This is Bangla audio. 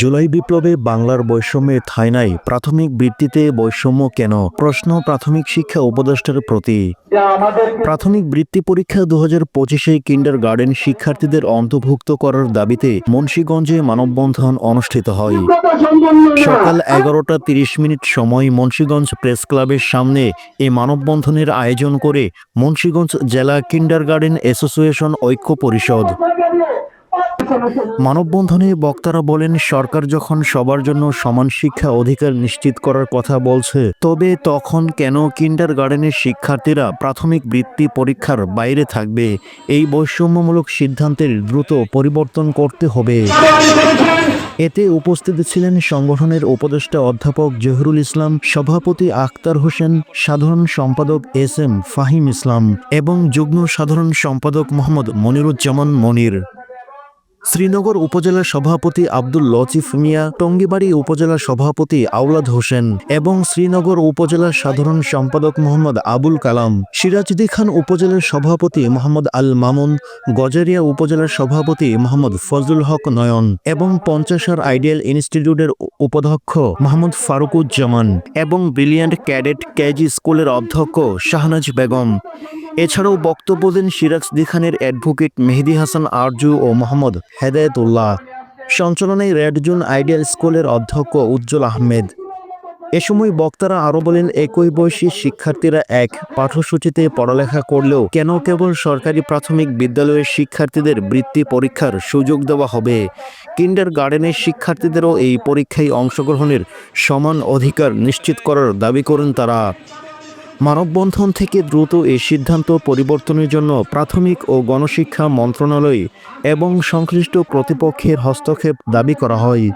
জুলাই বিপ্লবে বাংলার বৈষম্যে ঠাঁই নাই, প্রাথমিক বৃত্তিতে বৈষম্য কেন? প্রশ্ন প্রাথমিক শিক্ষা উপদেষ্টার প্রতি। প্রাথমিক বৃত্তি পরীক্ষা 2025-এ কিন্ডারগার্টেন শিক্ষার্থীদের অন্তর্ভুক্ত করার দাবিতে মুন্সিগঞ্জে মানববন্ধন অনুষ্ঠিত হয়। সকাল 11টা 30 সময় মুন্সিগঞ্জ প্রেস ক্লাবের সামনে এই মানববন্ধনের আয়োজন করে মুন্সিগঞ্জ জেলা কিন্ডারগার্টেন অ্যাসোসিয়েশন ঐক্য পরিষদ। মানববন্ধনে বক্তারা বলেন, সরকার যখন সবার জন্য সমান শিক্ষা অধিকার নিশ্চিত করার কথা বলছে, তবে তখন কেন কিন্ডারগার্টেনের শিক্ষার্থীরা প্রাথমিক বৃত্তি পরীক্ষার বাইরে থাকবে? এই বৈষম্যমূলক সিদ্ধান্তের দ্রুত পরিবর্তন করতে হবে। এতে উপস্থিত ছিলেন সংগঠনের উপদেষ্টা অধ্যাপক জহিরুল ইসলাম, সভাপতি আখতার হোসেন, সাধারণ সম্পাদক SM ফাহিম ইসলাম এবং যুগ্ম সাধারণ সম্পাদক মোহাম্মদ মনিরুজ্জামান মনির। শ্রীনগর উপজেলা সভাপতি আব্দুল লতিফ মিয়া, টঙ্গিবাড়ি উপজেলা সভাপতি আওলাদ হোসেন এবং শ্রীনগর উপজেলা সাধারণ সম্পাদক মোহাম্মদ আবুল কালাম, সিরাজদি খান উপজেলার সভাপতি মোহাম্মদ আল মামুন, গজারিয়া উপজেলার সভাপতি মোহাম্মদ ফজলুল হক নয়ন এবং পঞ্চাশার আইডিয়াল ইনস্টিটিউটের উপাধ্যক্ষ মোহাম্মদ ফারুকুজ্জামান এবং ব্রিলিয়ান্ট ক্যাডেট কেজি স্কুলের অধ্যক্ষ শাহনাজ বেগম। এছাড়াও বক্তব্য দেন সিরাজদি খানের অ্যাডভোকেট মেহেদি হাসান আরজু ও মোহাম্মদ হেদায়েতুল্লাহ। সঞ্চালনায় রেড জোন আইডিয়াল স্কুলের অধ্যক্ষ উজ্জ্বল আহমেদ। এ সময় বক্তারা আরও বলেন, একই বয়সী শিক্ষার্থীরা এক পাঠ্যসূচিতে পড়ালেখা করলেও কেন কেবল সরকারি প্রাথমিক বিদ্যালয়ের শিক্ষার্থীদের বৃত্তি পরীক্ষার সুযোগ দেওয়া হবে? কিন্ডারগার্টেনের শিক্ষার্থীদেরও এই পরীক্ষায় অংশগ্রহণের সমান অধিকার নিশ্চিত করার দাবি করেন তারা। মানববন্ধন থেকে দ্রুত এই সিদ্ধান্ত পরিবর্তনের জন্য প্রাথমিক ও গণশিক্ষা মন্ত্রণালয় এবং সংশ্লিষ্ট কর্তৃপক্ষের হস্তক্ষেপ দাবি করা হয়।